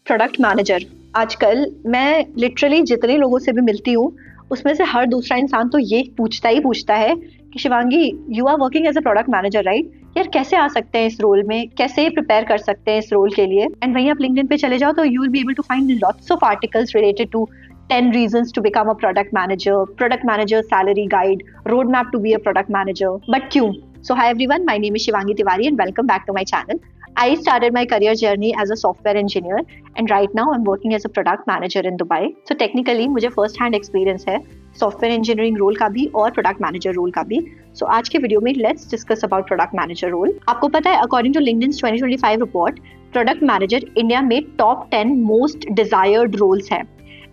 Product manager. आजकल मैं literally जितने लोगों से भी मिलती हूँ उसमें से हर दूसरा इंसान तो ये पूछता है कि Shivangi, you are working as a product manager right? यार कैसे आ सकते हैं इस रोल में, कैसे प्रिपेयर कर सकते हैं इस रोल के लिए? एंड वहीं आप लिंक्डइन पे चले जाओ तो you will be able to find lots of articles related to 10 reasons to become a product manager salary guide, roadmap to be a product manager. But क्यों? So hi everyone, my name is Shivangi Tiwari and welcome back to my channel. I started my career journey as a software engineer and right now I'm working as a product manager in Dubai. So technically मुझे first hand experience है software engineering role का भी और product manager role का भी। सो आज के video में let's discuss about product manager role. आपको पता है according to LinkedIn's 2025 report, product manager India में टॉप 10 मोस्ट डिजायर्ड रोल्स है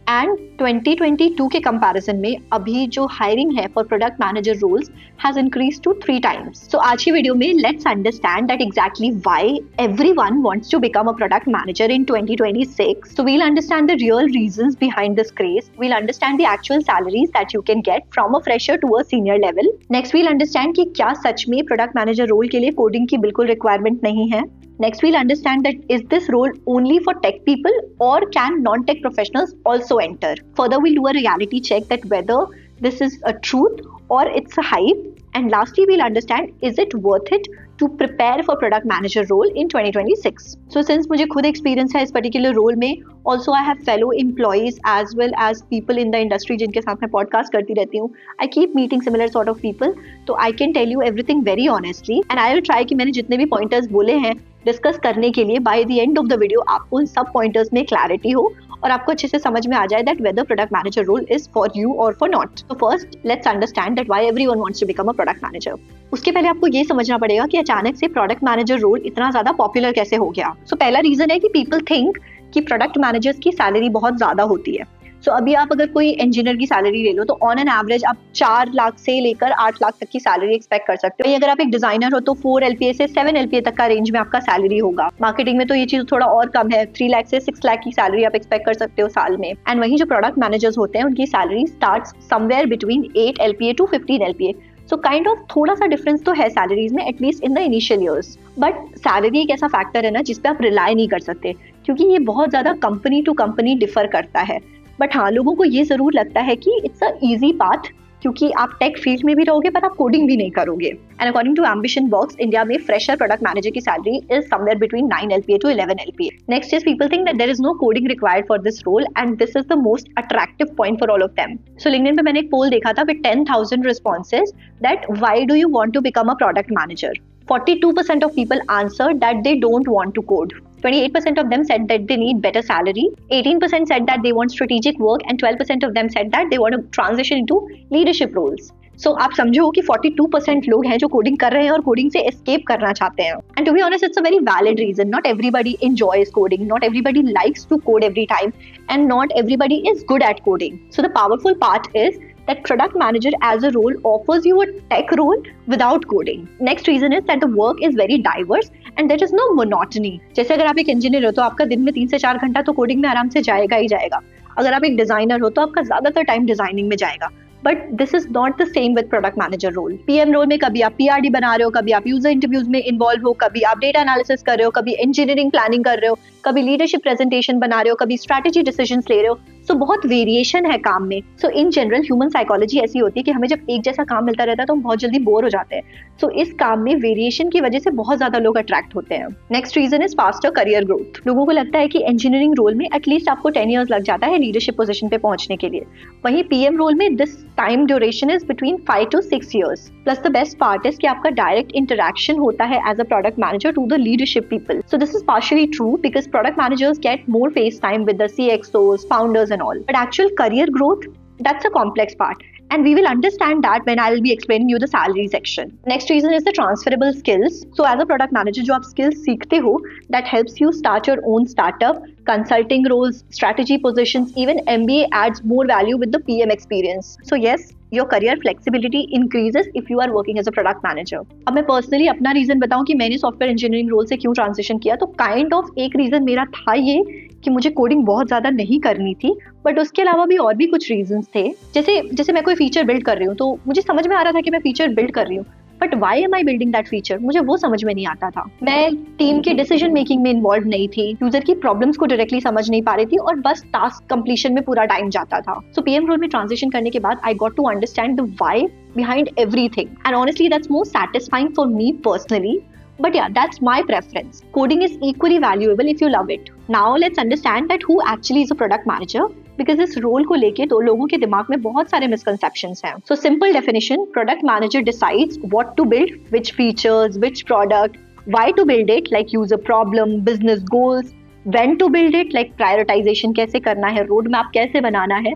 एंड 2022 के कंपैरिजन में अभी जो हायरिंग है for product manager roles has increase to 3 times. So आज की वीडियो में let's understand that exactly why everyone wants to become a product manager in 2026. So we'll understand the real reasons behind this craze. We'll understand the actual salaries that you can get from a fresher to a senior level. Next we'll understand कि क्या सच में product manager role के लिए coding की बिल्कुल requirement नहीं है. Next, we'll understand that is this role only for tech people or can non-tech professionals also enter? Further, we'll do a reality check that whether this is a truth or it's a hype. And lastly, we'll understand is it worth it to prepare for product manager role in 2026. So since मुझे खुद experience है इस particular role में, also I have fellow employees as well as people in the industry जिनके साथ मैं podcast करती रहती हूँ. I keep meeting similar sort of people, तो I can tell you everything very honestly. And I will try कि मैंने जितने भी pointers बोले हैं डिस्कस करने के लिए by the end of the video आपको उन सब पॉइंटर्स में क्लैरिटी हो और आपको अच्छे से समझ में आ जाए that whether product manager role is for you और for not. So first let's understand that why everyone wants to become a product manager. उसके पहले आपको ये समझना पड़ेगा कि अचानक से प्रोडक्ट मैनेजर रोल इतना ज्यादा पॉपुलर कैसे हो गया. सो पहला रीजन है कि पीपल थिंक कि प्रोडक्ट मैनेजर्स की सैलरी बहुत ज्यादा होती है. सो अभी आप अगर कोई इंजीनियर की सैलरी ले लो तो ऑन एन एवरेज आप 4 लाख से लेकर 8 लाख तक की सैलरी एक्सपेक्ट कर सकते हो. अगर आप एक डिजाइनर हो तो 4 LPA से 7 LPA तक का रेंज में आपका सैलरी होगा. मार्केटिंग में तो ये चीज थोड़ा और कम है, 3 लाख से 6 लाख की सैलरी आप एक्सपेक्ट कर सकते हो साल में. एंड वहीं जो प्रोडक्ट मैनेजर्स होते हैं उनकी salary starts somewhere between 8 LPA to 15 LPA. So kind of थोड़ा सा डिफरेंस तो है सैलरीज में at least in the initial years. But salary एक ऐसा फैक्टर है ना जिस पे आप रिलाई नहीं कर सकते क्योंकि ये बहुत ज्यादा कंपनी टू कंपनी डिफर करता है. बट हाँ, लोगों को ये जरूर लगता है कि इट्स अ इजी पाथ क्योंकि आप टेक फील्ड में भी रहोगे पर आप कोडिंग भी नहीं करोगे. And according to AmbitionBox, India में फ्रेशर प्रोडक्ट मैनेजर की salary is somewhere between 9 LPA to 11 LPA. Next is people think that there is no coding required for this role and this is the most attractive point for all of them. So LinkedIn पे मैंने एक poll देखा था with 10,000 responses that why do you want to become a product manager. 42% of people answered that they don't want to code. 28% of them said that they need better salary. 18% said that they want strategic work and 12% of them said that they want to transition into leadership roles. So आप समझो कि 42% लोग हैं जो coding कर रहे हैं और कोडिंग से एस्केप करना चाहते हैं. And to be honest, it's a very valid reason. Not everybody enjoys coding. Not everybody likes to code every time. And not everybody is good at coding. So the powerful part is that product manager as a role offers you a tech role without coding. Next reason is that the work is very diverse and there is no monotony. जैसे अगर आप एक engineer हो तो आपका दिन में 3 से 4 घंटा तो कोडिंग में आराम से जाएगा ही जाएगा. अगर आप एक डिजाइनर हो तो आपका ज्यादातर टाइम डिजाइनिंग में जाएगा. But this is not the same with product manager role. PM role में कभी आप PRD बना रहे हो, कभी आप यूजर इंटरव्यूज में इन्वॉल्व हो, कभी आप डेटा एनालिसिस कर रहे हो, कभी इंजीनियरिंग प्लानिंग कर रहे हो, कभी लीडरशिप प्रेजेंटेशन बना रहे हो, कभी स्ट्रैटेजी डिसीजंस ले रहे हो. सो बहुत वेरिएशन है काम में. सो इन जनरल ह्यूमन साइकोलॉजी ऐसी होती है कि हमें जब एक जैसा काम मिलता रहता है तो हम बहुत जल्दी बोर हो जाते हैं. सो इस काम में वेरिएशन की वजह से बहुत ज्यादा लोग अट्रैक्ट होते हैं. Next reason is faster career growth. लोगों को लगता है कि इंजीनियरिंग रोल में एटलीस्ट आपको 10 years लग जाता है लीडरशिप पोजीशन पे पहुंचने के लिए. वहीं पीएम रोल में this time duration is between 5 to 6 years. Plus the best part is कि आपका डायरेक्ट इंटरेक्शन होता है as a product manager to the leadership people. So this is partially true because product managers get more face time with the CXOs, founders and all. But actual career growth, that's a complex part. And we will understand that when I will be explaining you the salary section. Next reason is the transferable skills. So as a product manager, जो आप skills सीखते हो, that helps you start your own startup, consulting roles, strategy positions, even MBA adds more value with the PM experience. So yes, your career flexibility increases if you are working as a product manager. अब मैं personally अपना reason बताऊं कि मैंने software engineering role से क्यों transition किया, तो kind of एक reason मेरा था ये कि मुझे कोडिंग बहुत ज़्यादा नहीं करनी थी. बट उसके अलावा भी और भी कुछ रीजंस थे. जैसे मैं कोई फीचर बिल्ड कर रही हूँ तो मुझे समझ में आ रहा था कि मैं फीचर बिल्ड कर रही हूँ, but why am I building that feature, मुझे वो समझ में नहीं आता था। मैं टीम के डिसीजन मेकिंग में इन्वॉल्व नहीं थी, यूजर की प्रॉब्लम्स को डायरेक्टली समझ नहीं पा रही थी और बस टास्क कंप्लीशन में पूरा टाइम जाता था। सो पीएम रोल में ट्रांजिशन करने के बाद I got to understand the why behind everything, and honestly that's more satisfying for me personally. But yeah, that's my preference. Coding is equally valuable if you love it. Now let's understand that who actually is a product manager, because इस role को लेके तो लोगों के दिमाग में बहुत सारे misconceptions हैं. So simple definition, product manager decides what to build, which features, which product, why to build it, like user problem, business goals, when to build it, like prioritization कैसे करना है, roadmap कैसे बनाना है,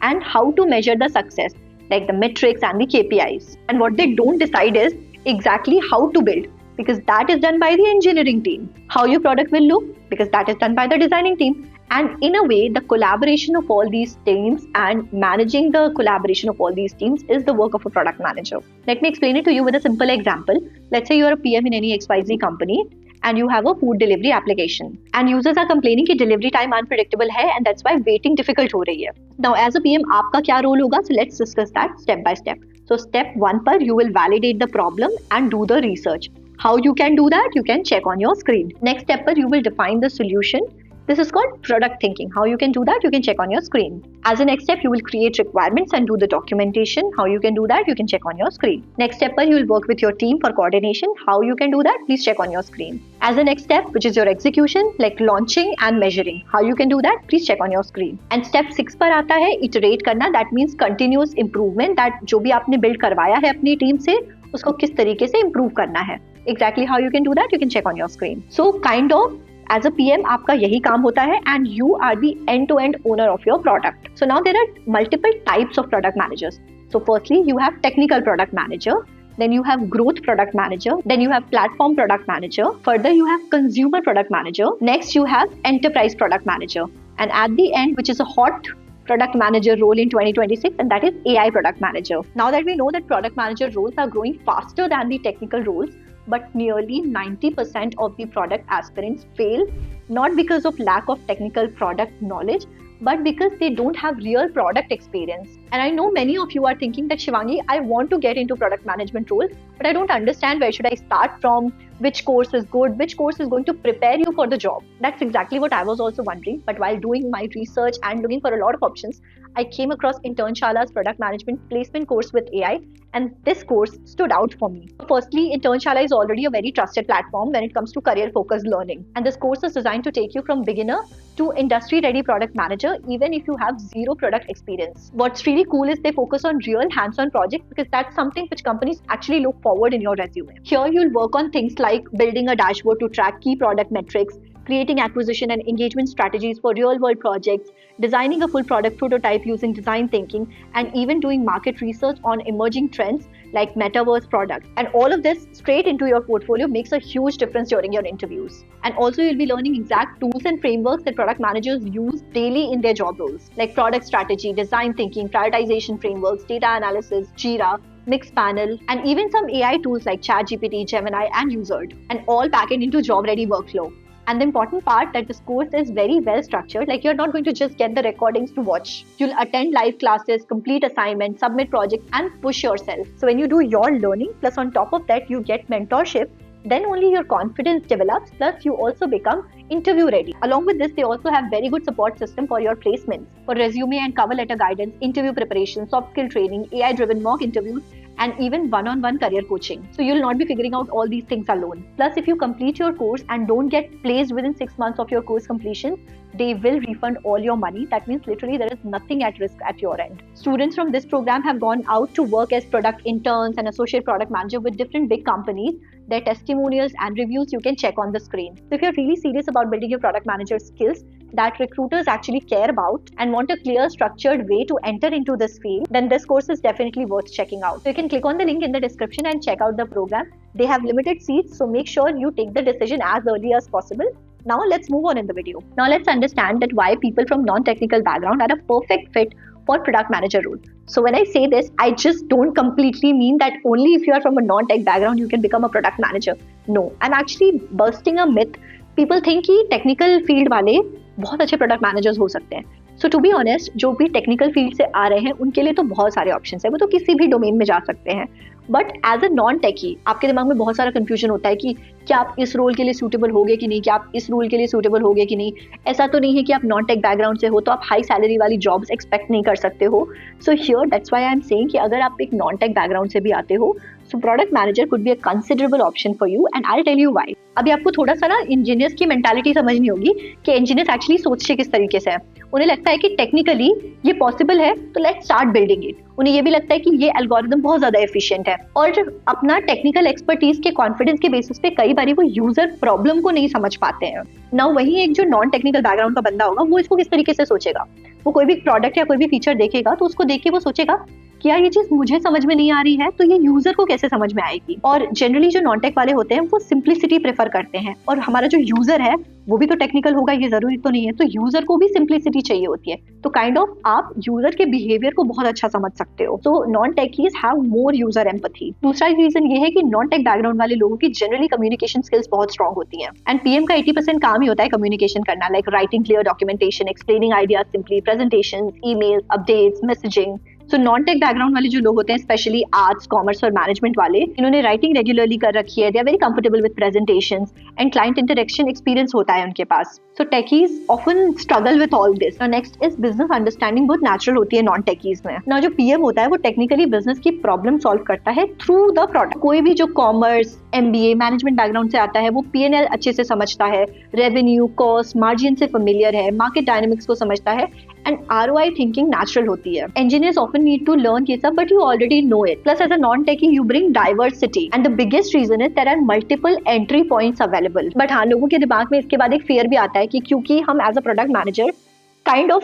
and how to measure the success, like the metrics and the KPIs. And what they don't decide is exactly how to build, because that is done by the engineering team. How your product will look, because that is done by the designing team. And in a way, the collaboration of all these teams and managing the collaboration of all these teams is the work of a product manager. Let me explain it to you with a simple example. Let's say you are a PM in any XYZ company and you have a food delivery application and users are complaining कि delivery time unpredictable है and that's why waiting difficult हो रही है. Now as a PM आपका क्या role होगा? So let's discuss that step by step. So step 1 पर you will validate the problem and do the research. How you can do that? You can check on your screen. Next step पर you will define the solution. This is called product thinking. How you can do that? You can check on your screen. As a next step, you will create requirements and do the documentation. How you can do that? You can check on your screen. Next step, you will work with your team for coordination. How you can do that? Please check on your screen. As a next step, which is your execution, like launching and measuring. How you can do that? Please check on your screen. And step 6 पर आता है iterate करना. That means continuous improvement. That जो भी आपने build करवाया है अपनी team से, उसको किस तरीके से improve करना है. Exactly how you can do that? You can check on your screen. So kind of as a PM आपका यही काम होता है and you are the end-to-end owner of your product. So now there are multiple types of product managers. So firstly, you have technical product manager, then you have growth product manager, then you have platform product manager, further you have consumer product manager, next you have enterprise product manager, and at the end, which is a hot product manager role in 2026, and that is AI product manager. Now that we know that product manager roles are growing faster than the technical roles, but nearly 90% of the product aspirants fail, not because of lack of technical product knowledge, but because they don't have real product experience. And I know many of you are thinking that Shivangi, I want to get into product management role, but I don't understand where should I start from, which course is good, which course is going to prepare you for the job. That's exactly what I was also wondering. But while doing my research and looking for a lot of options, I came across Internshala's product management placement course with AI, and this course stood out for me. Firstly, Internshala is already a very trusted platform when it comes to career-focused learning. And this course is designed to take you from beginner to industry-ready product manager, even if you have zero product experience. What's really cool is they focus on real hands-on projects because that's something which companies actually look forward in your resume. Here, you'll work on things like building a dashboard to track key product metrics, creating acquisition and engagement strategies for real-world projects, designing a full product prototype using design thinking, and even doing market research on emerging trends like metaverse products. And all of this straight into your portfolio makes a huge difference during your interviews. And also you'll be learning exact tools and frameworks that product managers use daily in their job roles, like product strategy, design thinking, prioritization frameworks, data analysis, Jira, Mixpanel, and even some AI tools like ChatGPT, Gemini, and Uzerd, and all packed into job-ready workflow. And the important part that this course is very well structured, like you're not going to just get the recordings to watch. You'll attend live classes, complete assignments, submit projects, and push yourself. So when you do your learning, plus on top of that, you get mentorship, then only your confidence develops, plus you also become interview ready. Along with this, they also have very good support system for your placements, for resume and cover letter guidance, interview preparation, soft skill training, AI-driven mock interviews, and even one-on-one career coaching. So you'll not be figuring out all these things alone. Plus, if you complete your course and don't get placed within 6 months of your course completion, they will refund all your money. That means literally there is nothing at risk at your end. Students from this program have gone out to work as product interns and associate product manager with different big companies. Their testimonials and reviews you can check on the screen. So if you're really serious about building your product manager skills that recruiters actually care about and want a clear, structured way to enter into this field, then this course is definitely worth checking out. So you can click on the link in the description and check out the program. They have limited seats, so make sure you take the decision as early as possible. Now let's move on in the video. Now let's understand that why people from non-technical background are a perfect fit for product manager role. So when I say this, I just don't completely mean that only if you are from a non-tech background you can become a product manager. No, I'm actually busting a myth. People think कि technical field वाले बहुत अच्छे product managers हो सकते हैं. So to be honest, जो भी technical field से आ रहे हैं उनके लिए तो बहुत सारे options हैं. वो तो किसी भी domain में जा सकते हैं. बट एज अ नॉन टेकी आपके दिमाग में बहुत सारा कंफ्यूजन होता है कि क्या आप इस रोल के लिए सूटेबल होगे कि नहीं, क्या आप इस रोल के लिए सूटेबल होगे कि नहीं। ऐसा तो नहीं है कि आप नॉन टेक बैकग्राउंड से हो तो आप हाई सैलरी वाली जॉब्स एक्सपेक्ट नहीं कर सकते हो। So here that's why I am saying कि अगर आप एक नॉन टेक बैकग्राउंड से भी आते हो, so product manager could be a considerable option for you and I tell you why. अभी आपको थोड़ा सा ना इंजीनियर्स की मेंटालिटी समझनी होगी कि इंजीनियर्स एक्चुअली सोचते किस तरीके से है। उन्हें लगता है कि टेक्निकली ये पॉसिबल है तो लेट्स स्टार्ट बिल्डिंग इट। उन्हें ये भी लगता है कि ये एल्गोरिदम बहुत ज्यादा एफिशिएंट है, और अपना टेक्निकल एक्सपर्टीज के कॉन्फिडेंस के बेसिस पे कई बार वो यूजर प्रॉब्लम को नहीं समझ पाते हैं। ना वही एक जो नॉन टेक्निकल बैकग्राउंड का बंदा होगा वो इसको किस तरीके से सोचेगा, वो कोई भी प्रोडक्ट या कोई भी फीचर देखेगा तो उसको देख के वो सोचेगा कि यार ये चीज मुझे समझ में नहीं आ रही है तो ये यूजर को कैसे समझ में आएगी। और जनरली जो नॉन टेक वाले होते हैं वो सिंप्लिसिटी प्रेफर करते हैं, और हमारा जो यूजर है वो भी तो टेक्निकल होगा, ये जरूरी तो नहीं है। तो यूजर को भी सिंप्लिसिटी चाहिए होती है, तो काइंड ऑफ आप यूजर के बिहेवियर को बहुत अच्छा समझ सकते हो। तो non techies have more user empathy. दूसरा रीजन ये है कि नॉन टेक बैकग्राउंड वाले लोगों की जनरली कम्युनिकेशन स्किल्स बहुत स्ट्रॉन्ग होती हैं, एंड पीएम का 80% काम ही होता है कम्युनिकेशन करना, like writing clear documentation, explaining ideas simply, presentation, email, updates, messaging. So non tech background वाले जो लोग होते हैं, स्पेशली आर्ट्स, कॉमर्स और मैनेजमेंट वाले, इन्होंने राइटिंग रेगुलरली कर रखी है, they are very comfortable with presentations and client interaction experience होता है उनके पास। So techies often struggle with all this. Next is business understanding, बहुत नेचुरल होती है नॉन टेकीज में ना। जो पीएम होता है वो टेक्निकली बिजनेस की प्रॉब्लम सॉल्व करता है थ्रू द प्रोडक्ट। कोई भी जो कॉमर्स, एमबीए, मैनेजमेंट बैकग्राउंड से आता है वो पीएनएल अच्छे से समझता है, रेवेन्यू, कॉस्ट, मार्जिन से फेमिलियर है, मार्केट डायनेमिक्स को समझता है, एंड आरओआई थिंकिंग नेचुरल होती है। Engineers often need to learn ये सब, but you already know it. Plus, as a non-techie, you bring diversity, and the biggest reason is there are multiple entry points available. But हाँ, लोगों के दिमाग में इसके बाद एक fear भी आता है कि क्योंकि हम as a product manager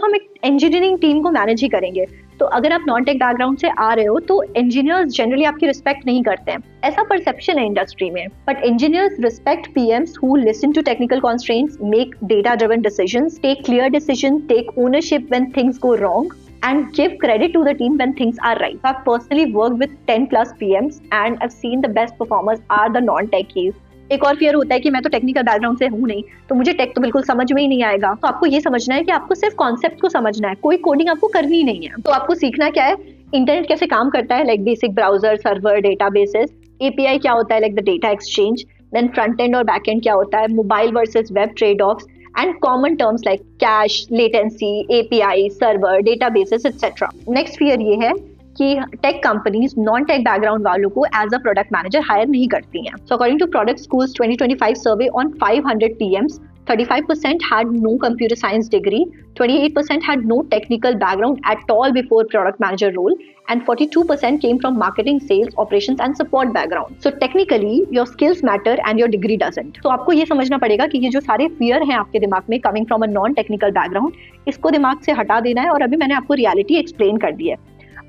हम एक इंजीनियरिंग टीम को मैनेज ही करेंगे, तो अगर आप नॉन टेक बैकग्राउंड से आ रहे हो तो इंजीनियर्स जनरली आपकी रिस्पेक्ट नहीं करते हैं, ऐसा परसेप्शन है इंडस्ट्री में। But engineers respect PMs who listen to technical constraints, make data driven decisions, take clear decision, take ownership when things go wrong, and give credit to the team when things are right. So I've personally worked with 10 plus PMs and I've seen the best performers are the non-techies. एक और fear होता है कि मैं तो technical background से हूँ नहीं तो मुझे टेक तो बिल्कुल समझ में ही नहीं आएगा। तो आपको ये समझना है कि आपको सिर्फ कॉन्सेप्ट को समझना है, कोई कोडिंग आपको करनी ही नहीं है। तो आपको सीखना क्या है, इंटरनेट कैसे काम करता है, like basic browser, server, databases, API क्या होता है, like the data exchange, then front end और बैक एंड क्या होता है, mobile versus web trade offs, and common terms like cache, latency, API, server, databases, etc. Next fear ये है कि tech companies non tech background वालों को as a product manager hire नहीं करती हैं। So according to Product School's 2025 survey on 500 PMs, 35% had no computer science degree, 28% had no technical background at all before product manager role, and 42% came from marketing, sales, operations and support background. So technically your skills matter and your degree doesn't. तो आपको ये समझना पड़ेगा कि ये जो सारे fear हैं आपके दिमाग में coming from a non technical background, इसको दिमाग से हटा देना है, और अभी मैंने आपको reality explain कर दी है।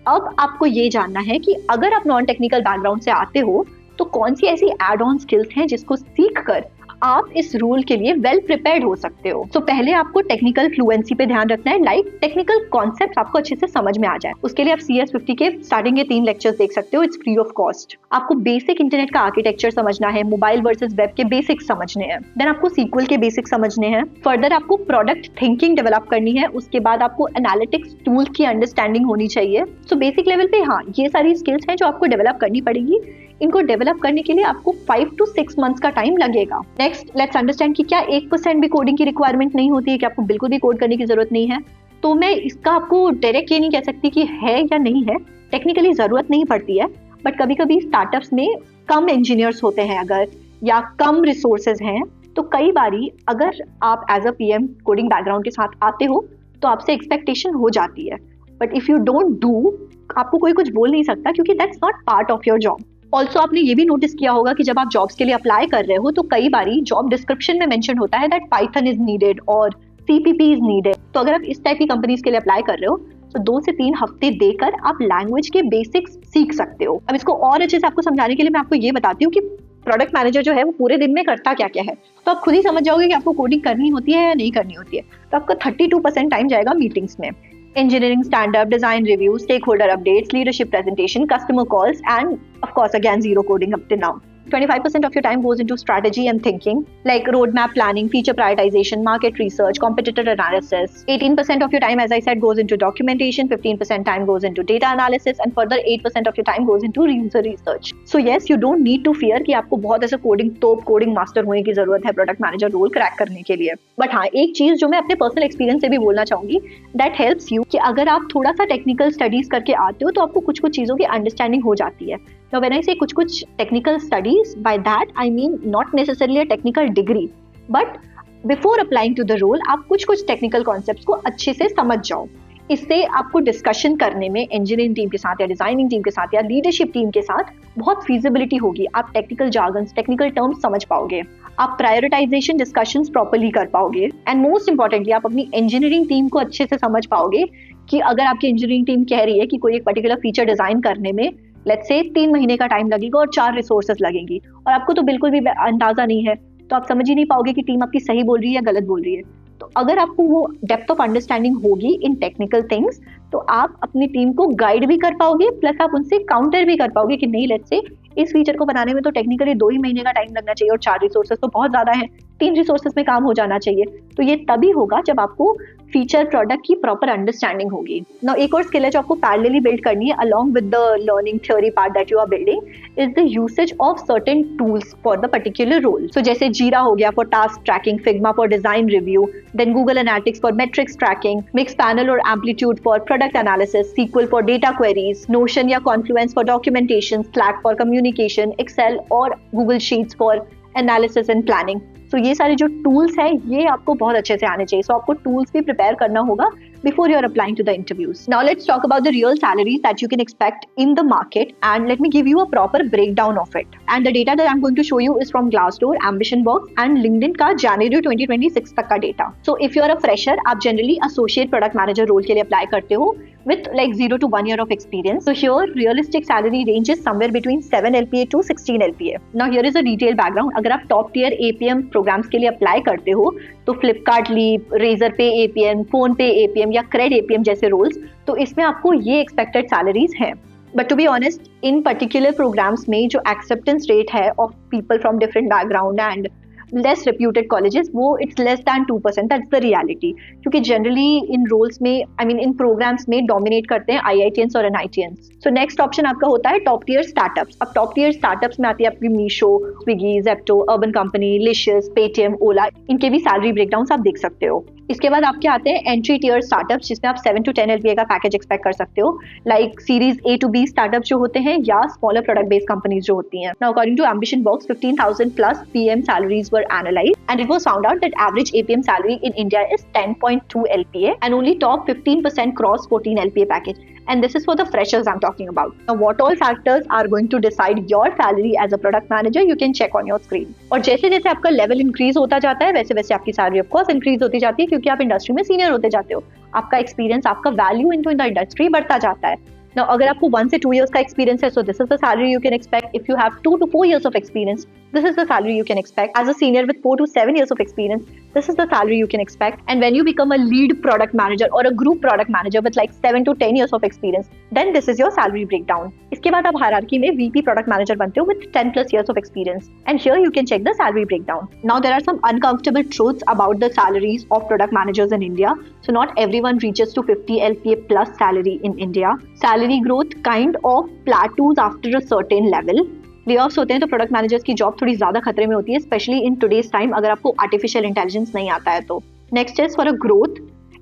अब आपको ये जानना है कि अगर आप नॉन टेक्निकल बैकग्राउंड से आते हो तो कौन सी ऐसी एड ऑन स्किल्स हैं जिसको सीख कर आप इस रोल के लिए वेल प्रिपेयर्ड हो सकते हो। तो पहले आपको टेक्निकल फ्लुएंसी पे ध्यान रखना है, लाइक टेक्निकल कॉन्सेप्ट्स आपको अच्छे से समझ में आ जाए। उसके लिए आप CS50 के स्टार्टिंग के 3 लेक्चर्स देख सकते हो, इट्स फ्री ऑफ कॉस्ट। आपको बेसिक इंटरनेट का आर्किटेक्चर समझना है, मोबाइल वर्सेस वेब के बेसिक्स समझने हैं, देन आपको SQL के बेसिक्स समझने हैं, फर्दर आपको प्रोडक्ट थिंकिंग डेवलप करनी है, उसके बाद आपको एनालिटिक्स टूल की अंडरस्टैंडिंग होनी चाहिए। सो बेसिक लेवल पे हाँ, ये सारी स्किल्स हैं जो आपको डेवलप करनी पड़ेगी। इनको डेवलप करने के लिए आपको 5 to 6 मंथ्स का टाइम लगेगा। नेक्स्ट लेट्स अंडरस्टैंड कि क्या 1% भी कोडिंग की रिक्वायरमेंट नहीं होती है, कि आपको बिल्कुल भी कोड करने की जरूरत नहीं है। तो मैं इसका आपको डायरेक्ट ये नहीं कह सकती कि है या नहीं है, टेक्निकली जरूरत नहीं पड़ती है, बट कभी कभी स्टार्टअप्स में कम इंजीनियर्स होते हैं अगर, या कम रिसोर्सेज हैं, तो कई बारी अगर आप as a PM coding background के साथ आते हो तो आपसे एक्सपेक्टेशन हो जाती है, but if you don't do, आपको कोई कुछ बोल नहीं सकता क्योंकि that's not part of your job. Also आपने ये भी नोटिस किया होगा कि जब आप जॉब्स के लिए अप्लाई कर रहे हो तो कई बारी जॉब डिस्क्रिप्शन में मेंशन होता है दैट पाइथन इज नीडेड और CPP इज नीडेड। तो अगर आप इस टाइप की कंपनीज के लिए अप्लाई कर रहे हो तो 2 से 3 हफ्ते देकर आप लैंग्वेज के बेसिक्स सीख सकते हो। अब इसको और अच्छे से आपको समझाने के लिए मैं आपको ये बताती हूँ कि प्रोडक्ट मैनेजर जो है वो पूरे दिन में करता क्या क्या है, तो आप खुद ही समझ जाओगे कि आपको कोडिंग करनी होती है या नहीं करनी होती है। तो आपका 32% टाइम जाएगा मीटिंग्स में, engineering stand-up, design review, stakeholder updates, leadership presentation, customer calls, and of course again zero coding up till now. 25% of your time goes into strategy and thinking, like roadmap planning, feature prioritization, market research, competitor analysis. 18% of your time, as I said, goes into documentation, 15% time goes into data analysis, and further 8% of your time goes into user research. So yes, you don't need to fear कि आपको बहुत ऐसा coding master होने की जरूरत है product manager role crack करने के लिए. बट हाँ, एक चीज जो मैं अपने पर्सनल एक्सपीरियंस से भी बोलना चाहूंगी, दैट हेल्प्स यू कि अगर आप थोड़ा सा टेक्निकल स्टडीज करके आते हो तो आपको कुछ चीजों की अंडरस्टैंडिंग हो जाती है. Now when I say कुछ technical studies, by that I mean not necessarily a technical degree, but before applying to the role आप कुछ technical concepts को अच्छे से समझ जाओ. इससे आपको डिस्कशन करने में इंजीनियरिंग टीम के साथ या डिजाइनिंग टीम के साथ या लीडरशिप टीम के साथ बहुत फीजिबिलिटी होगी. आप टेक्निकल जार्गन्स, टेक्निकल टर्म्स समझ पाओगे, आप प्रायोरिटाइजेशन डिस्कशंस प्रॉपर्ली कर पाओगे, एंड मोस्ट इंपॉर्टेंटली आप अपनी इंजीनियरिंग टीम को अच्छे से समझ पाओगे कि अगर आपकी इंजीनियरिंग टीम कह रही है कि कोई एक पर्टिकुलर फीचर डिजाइन करने में लेट्स से 3 महीने का टाइम लगेगा और 4 रिसोर्सेज लगेंगी और आपको तो बिल्कुल भी अंदाजा नहीं है, तो आप समझ ही नहीं पाओगे कि टीम आपकी सही बोल रही है या गलत बोल रही है. तो अगर आपको वो डेप्थ ऑफ अंडरस्टैंडिंग होगी इन टेक्निकल थिंग्स तो आप अपनी टीम को गाइड भी कर पाओगे, प्लस आप उनसे काउंटर भी कर पाओगे कि नहीं, लेट्स से इस फीचर को बनाने में तो टेक्निकली 2 ही महीने का टाइम लगना चाहिए और 4 रिसोर्सेज तो बहुत ज्यादा है, 3 रिसोर्सेज में काम हो जाना चाहिए. तो ये तभी होगा जब आपको फीचर प्रोडक्ट की प्रॉपर अंडरस्टैंडिंग होगी. नाउ एक और स्किल है जो आपको पैरेलली बिल्ड करनी है along with the learning theory part that you are building, is the usage of certain tools for the particular role. So जैसे जीरा हो गया for task tracking, Figma for design review, then Google Analytics for metrics tracking, Mixpanel और Amplitude for product analysis, SQL for data queries, Notion या Confluence for documentation, Slack for communication, Excel और Google Sheets for analysis and planning. तो ये सारे जो tools हैं ये आपको बहुत अच्छे से आने चाहिए. सो आपको टूल्स भी प्रिपेयर करना होगा before you're applying to the interviews. Now let's talk about the real salaries that you can expect in the market, and let me give you a proper breakdown of it. And the data that I'm going to show you is from Glassdoor, AmbitionBox and LinkedIn का January 2026 तक का data. So if you're a fresher, आप generally associate product manager role के लिए apply करते हो with like 0 to 1 year of experience. So here realistic salary range is somewhere between 7 LPA to 16 LPA. Now here is a detailed background. अगर आप top tier APM programs के लिए apply करते हो तो Flipkart Leap, Razorpay APM, PhonePe APM या Cred APM जैसे roles, तो इसमें आपको ये एक्सपेक्टेड सैलरीज हैं. बट टू बी ऑनेस्ट, इन पर्टिकुलर प्रोग्राम्स में जो एक्सेप्टेंस रेट है of people from different background and less reputed colleges, वो it's less than 2%. That's the reality. क्योंकि जनरली इन रोल्स में इन प्रोग्राम्स में डोमिनेट करते हैं IITians और NITians. सो नेक्स्ट ऑप्शन आपका होता है टॉप टियर स्टार्टअप्स. अब टॉप टियर स्टार्टअप्स में आती है आपकी Meesho, Swiggy, Zepto, Urban Company, Licious, Paytm, Ola. इनके भी सैलरी ब्रेकडाउन आप देख सकते हो. इसके बाद आपके आते हैं एंट्री टियर स्टार्टअप्स जिसमें आप 7 to 10 LPA का पैकेज एक्सपेक्ट कर सकते हो, like series A to B startup जो होते हैं या स्मॉलर प्रोडक्ट बेस्ड कंपनीज जो होती हैं. Now according to AmbitionBox, 15,000 plus PM salaries were analyzed and it was found out that average APM salary in India is 10.2 LPA and only top 15% cross 14 LPA package. And this is for the freshers I'm talking about. Now what all factors are going to decide your salary as a product manager, you can check on your screen. और जैसे जैसे आपका level increase होता जाता है वैसे वैसे आपकी सैलरी ऑफ कोर्स इंक्रीज होती जाती है, क्योंकि आप इंडस्ट्री में सीनियर होते जाते हो, आपका एक्सपीरियंस, आपका वैल्यू इन द इंडस्ट्री बढ़ता जाता है. Now अगर आपको 1 से 2 years का एक्सपीरियंस है, so this is the salary you can expect. If you have 2 to 4 years of experience, this is the salary you can expect. As a senior with 4 to 7 years of experience, this is the salary you can expect. And when you become a lead product manager or a group product manager with like 7 to 10 years of experience, then this is your salary breakdown. इसके बाद आप hierarchy में VP product manager बनते हो with 10 plus years of experience. And here you can check the salary breakdown. Now there are some uncomfortable truths about the salaries of product managers in India. So not everyone reaches to 50 LPA plus salary in India. Salary growth kind of plateaus after a certain level. Layoffs होते हैं तो product managers की job थोड़ी ज्यादा खतरे में होती है, स्पेशली इन टुडेज टाइम अगर आपको आर्टिफिशियल इंटेलिजेंस नहीं आता है तो. Next is for a growth,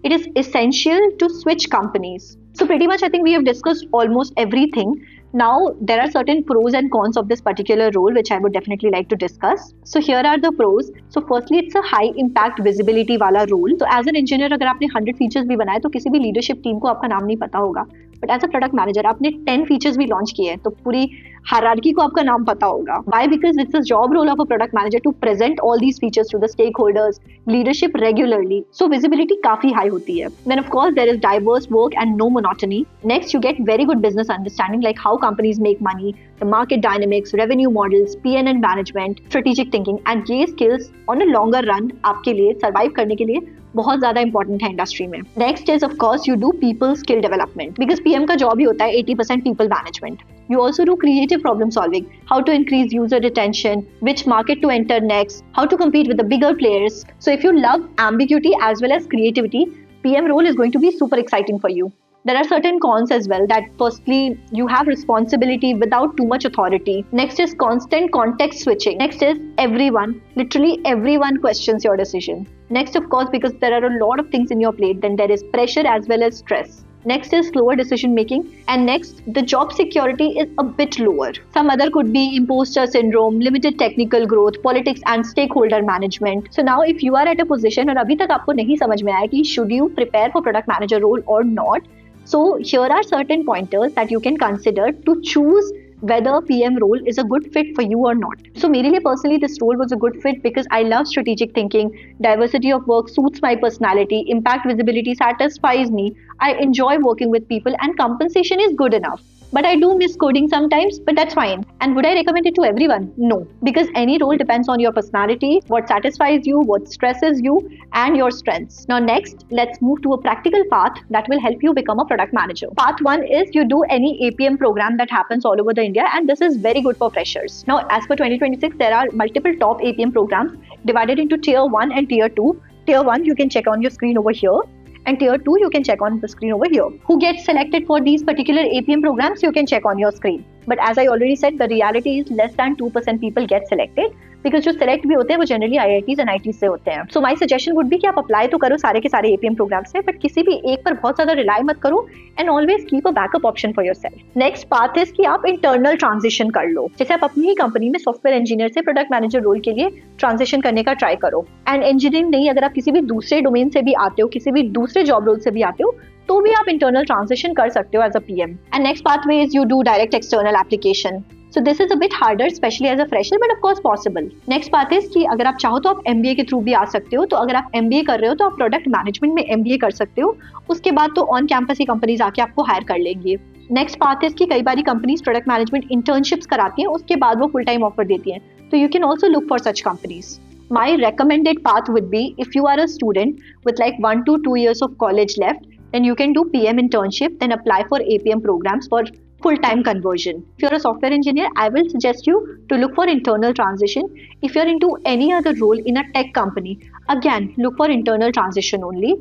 it is essential to switch companies. So pretty much I think we have discussed almost everything. Now there are certain pros and cons of this particular role which I would definitely like to discuss. So here are the pros. So firstly it's a high impact visibility वाला role. So as an engineer अगर आपने 100 features भी बनाए तो किसी भी leadership team को आपका नाम नहीं पता होगा, but as a product manager आपने 10 features भी launch किए हैं तो पूरी hierarchy को आपका नाम पता होगा. Why? Because it's the job role of a product manager to present all these features to the stakeholders, leadership regularly. So visibility काफी high होती है. Then of course there is diverse work and no monotony. Next you get very good business understanding, like how companies make money, the market dynamics, revenue models, P&L management, strategic thinking, and ये skills on a longer run आपके लिए survive करने के लिए बहुत ज्यादा important है industry में. Next is of course you do people skill development, because PM का जॉब ही होता है 80% people management. You also do creative problem solving, how to increase user retention, which market to enter next, how to compete with the bigger players. So if you love ambiguity as well as creativity, PM role is going to be super exciting for you. There are certain cons as well, that firstly, you have responsibility without too much authority. Next is constant context switching. Next is everyone, literally everyone questions your decision. Next, of course, because there are a lot of things in your plate, then there is pressure as well as stress. Next is slower decision making, and next, the job security is a bit lower. Some other could be imposter syndrome, limited technical growth, politics and stakeholder management. So now if you are at a position और अभी तक आपको नहीं समझ में आया कि should you prepare for product manager role or not, so here are certain pointers that you can consider to choose whether PM role is a good fit for you or not. So मेरे लिए personally this role was a good fit because I love strategic thinking, diversity of work suits my personality, impact visibility satisfies me, I enjoy working with people, and compensation is good enough. But I do miss coding sometimes, but that's fine. And would I recommend it to everyone? No, because any role depends on your personality, what satisfies you, what stresses you, and your strengths. Now next, let's move to a practical path that will help you become a product manager. Path 1 is you do any APM program that happens all over the India, and this is very good for freshers. Now as per 2026, there are multiple top APM programs divided into tier 1 and tier 2. Tier 1 you can check on your screen over here, and tier 2 you can check on the screen over here. Who gets selected for these particular APM programs you can check on your screen. But as I already said, the reality is less than 2% people get selected, because जो select भी होते हैं वो generally IITs and ITs से होते हैं. So my suggestion would be कि आप apply तो करो सारे के सारे APM programs से, but किसी भी एक पर बहुत ज़्यादा rely मत करो, and always keep a backup option for yourself. Next path is कि आप internal transition कर लो. जैसे आप अपनी ही कंपनी में सॉफ्टवेयर इंजीनियर से प्रोडक्ट मैनेजर रोल के लिए ट्रांजिशन करने का ट्राई करो. एंड इंजीनियरिंग नहीं, अगर आप किसी भी दूसरे डोमेन से भी आते हो, किसी भी दूसरे जॉब रोल से भी आते हो, तो भी आप इंटरनल ट्रांजिशन कर सकते हो as a PM. And next pathway is you do direct external application. So this is a bit harder, especially as a fresher, but of course possible. Next बात is कि अगर आप चाहो तो आप MBA के थ्रू भी आ सकते हो. तो अगर आप MBA कर रहे हो तो आप प्रोडक्ट मैनेजमेंट में MBA कर सकते हो. उसके बाद तो ऑन कैंपस ही कंपनीज आके आपको हायर कर लेंगे. नेक्स्ट बात है कि कई बारी कंपनीज प्रोडक्ट मैनेजमेंट इंटर्नशिप्स कराती हैं, उसके बाद वो फुल टाइम ऑफर देती हैं. तो you can also look for such companies. My recommended path would be, if you are a student with like 1 to 2 years of college left, then you can do PM internship, then apply for APM programs for full-time conversion. If you're a software engineer, I will suggest you to look for internal transition. If you're into any other role in a tech company, again, look for internal transition only.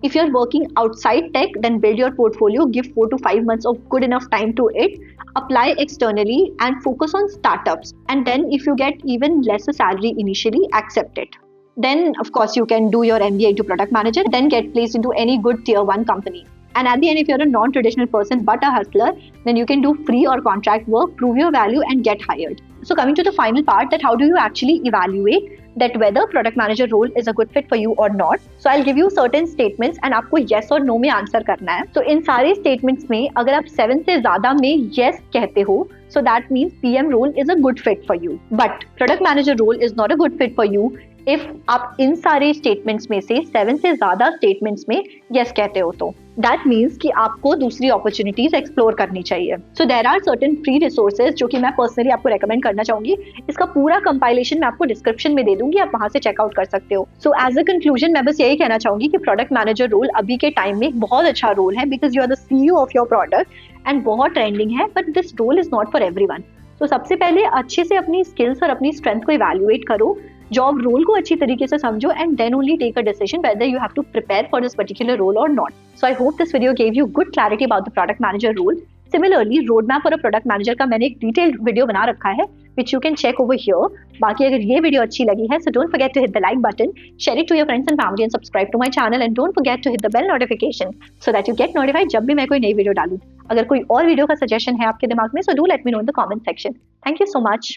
If you're working outside tech, then build your portfolio, give 4 to 5 months of good enough time to it, apply externally and focus on startups. And then if you get even lesser salary initially, accept it. Then of course you can do your MBA into product manager, then get placed into any good tier 1 company. And at the end, if you're a non-traditional person but a hustler, then you can do free or contract work, prove your value and get hired. So coming to the final part, that how do you actually evaluate that whether product manager role is a good fit for you or not. So I'll give you certain statements and आपको yes और no में answer करना है. So इन सारे statements में अगर आप 7 से ज़्यादा में yes कहते हो, so that means PM role is a good fit for you. But product manager role is not a good fit for you if आप इन सारे statements में से 7 से ज़्यादा statements में yes कहते हो तो. That means कि आपको दूसरी opportunities explore करनी चाहिए. So there are certain free resources जो कि मैं personally आपको recommend करना चाहूँगी. इसका पूरा compilation मैं आपको description में दे दूँगी, आप वहाँ से checkout कर सकते हो. So as a conclusion मैं बस यही कहना चाहूँगी कि product manager role अभी के time में एक बहुत अच्छा role है, because you are the CEO of your product and बहुत trending है, but this role is not for everyone. So सबसे पहले अच्छे से अपनी skills और अपनी strength को evaluate करो, जॉब रोल को अच्छी तरीके से समझो, and then only take a decision whether you have to prepare for this particular role or not. So I hope this video gave you good clarity about the product manager role. Similarly, roadmap for a product manager का मैंने एक detailed video बना रखा है, which you can check over here. बाकी अगर ये video अच्छी लगी है, so don't forget to hit the like button, share it to your friends and family, and subscribe to my channel, and don't forget to hit the bell notification so that you get notified जब भी मैं कोई नई video डालूं. अगर कोई और video का suggestion है आपके दिमाग में, so do let me know in the comment section. Thank you so much.